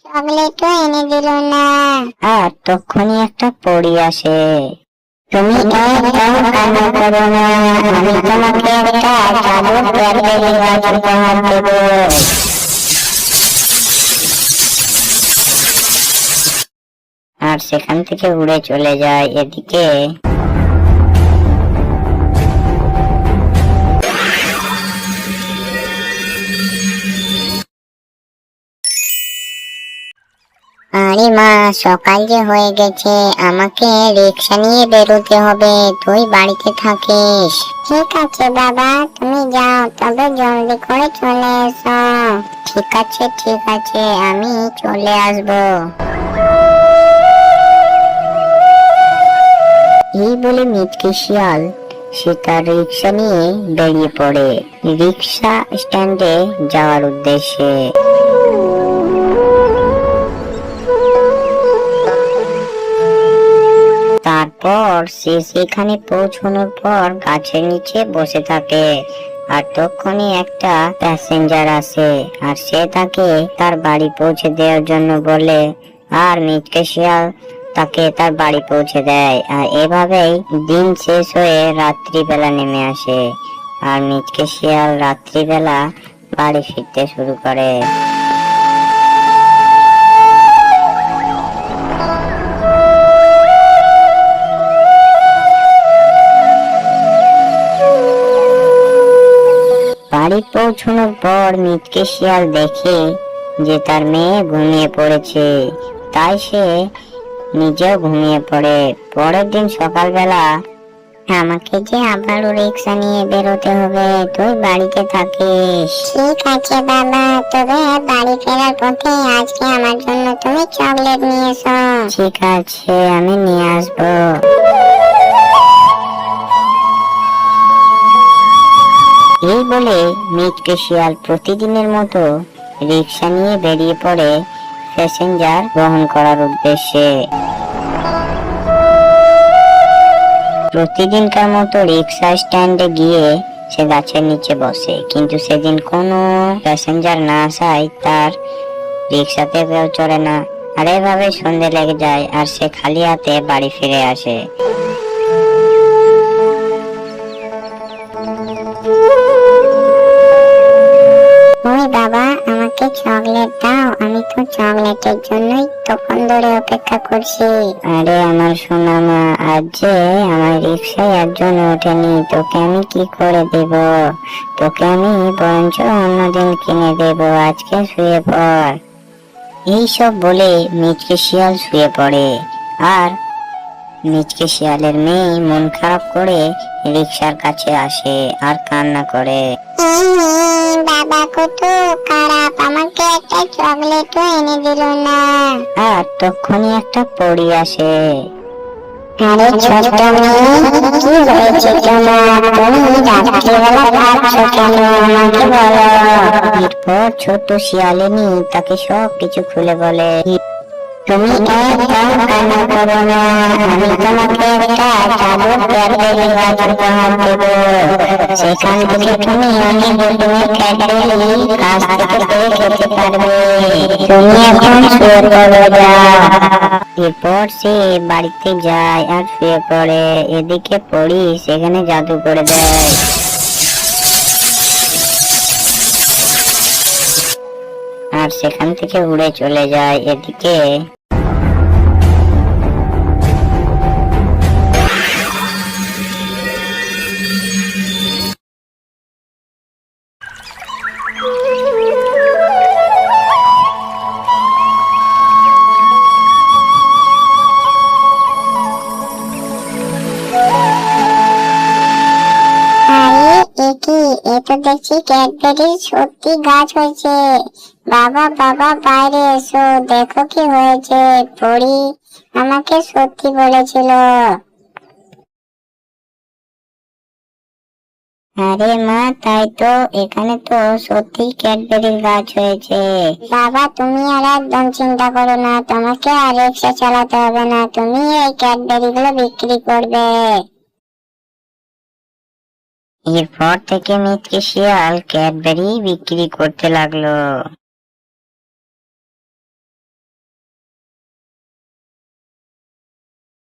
চকলেটও এনে দিল না। আর তখনই একটা পরী আসে। তুমি একদম কান্না করো না, আমি তোমাকে একটা জাদুর ক্যাডবেরি গাছ উপহার দেব। আর সেখান থেকে উড়ে চলে যায়। এদিকে আরে মা, সকাল যে হয়ে গেছে, আমাকে রিক্সা নিয়ে বেরোতে হবে। তুই বাড়িতে থাকিস। ঠিক আছে বাবা, তুমি যাও, তবে জলদি করে চলে এসো। ঠিক আছে ঠিক আছে, আমি চলে আসবো। এই বলে মিচকে শিয়াল সে তার রিক্সা নিয়ে বেরিয়ে পড়ে রিক্সা স্ট্যান্ডে যাওয়ার উদ্দেশ্যে। তারপর সে সেখানে পৌঁছানোর পর গাছের নিচে বসে থাকে। আর তখনই একটা প্যাসেঞ্জার আসে, আর সে তাকে তার বাড়ি পৌঁছে দেওয়ার জন্য বলে। আর মিচকে শিয়াল তাকে তার বাড়ি পৌঁছে দেয়। আর এভাবেই দিন শেষ হয়ে রাত্রিবেলা নেমে আসে। আর মিচকে শিয়াল রাত্রিবেলা বাড়ি ফিরতে শুরু করে। বাড়ি পৌঁছানোর পর মিচকে শিয়াল দেখে যে তার মেয়ে ঘুমিয়ে পড়েছে, তাই সে নিজেও ঘুমিয়ে পড়ে। পরের দিন সকালবেলা আমাকে যে আবারও রিক্সা নিয়ে বেরোতে হবে, তুই বাড়িতে থাকিস। ঠিক আছে বাবা, তবে বাড়ি ফেরার পথে আজকে আমার জন্য তুমি চকলেট নিয়ে এসো। ঠিক আছে, আমি নিয়ে আসবো। এই বলে মিচকে শিয়াল প্রতিদিনের মতো রিক্সা নিয়ে বেরিয়ে পড়ে প্যাসেঞ্জার গ্রহণ করার উদ্দেশ্যে। প্রতিদিনকার মতো রিক্সা স্ট্যান্ডে গিয়ে সে গাছের নিচে বসে, কিন্তু সেদিন কোনো প্যাসেঞ্জার না আসায় তার রিক্সাতে কেউ চড়ে না। আর এভাবে সন্ধে লেগে যায়, আর সে খালি হাতে বাড়ি ফিরে আসে। ওই বাবা, আমাকে চকলেট দাও, আমি তো চকলেটের জন্যই তখন ধরে অপেক্ষা করছি। আরে আমার সোনা মা, আজ যে আমার রিক্সায় একজন ওঠেনি, তোকে আমি কি করে দেব? তোকে আমি বরঞ্চ অন্যদিন কিনে দেব, আজকে শুয়ে পড়। এইসব বলে মিচকে শিয়াল শুয়ে পড়ে। আর মিচকে শিয়ালের মেয়ে মন খারাপ করে রিক্সার কাছে আসে আর কান্না করে। বাবা কত খারাপ, আমাকে একটা চকলেটও এনে দিল না। আর তখনই একটা পরী আসে। আরে ছোট্ট মেয়ে, কি হয়েছে তোমার? তুমি রাত্রিবেলা কাঁদছো কেন, আমাকে বলো। এরপর ছোট শিয়ালিনী তাকে সব কিছু খুলে বলে। তুমি একদম কান্না করো না, আমি তোমাকে একটা জাদুর ক্যাডবেরি গাছ উপহার দেব। সেখান থেকে তুমি অনেকগুলো ক্যাডবেরি গাছ থেকে পেড়ে খেতে পারবে। তুমি এখন শুয়ে পড়ো, যাও। এরপর সে বাড়িতে যায় আর শুয়ে পড়ে। এদিকে পড়ি সেখানে জাদু করে দেয়। আর সেখান থেকে উড়ে চলে যায়। এদিকে তো দেখছি ক্যাডবেরির সত্যি গাছ হয়েছে। বাবা বাবা, বাইরে এসো, দেখো কি হয়েছে। পরী আমাকে সত্যি বলেছিল। আরে মা, তাই তো, এখানে তো সত্যি ক্যাডবেরির গাছ হয়েছে। বাবা তুমি আর একদম চিন্তা করো না, তোমাকে আর রিক্সা চালাতে হবে না, তুমি এই ক্যাডবেরি গুলো বিক্রি করবে। এরপর থেকে মিচকে শিয়াল ক্যাডবেরি বিক্রি করতে লাগলো।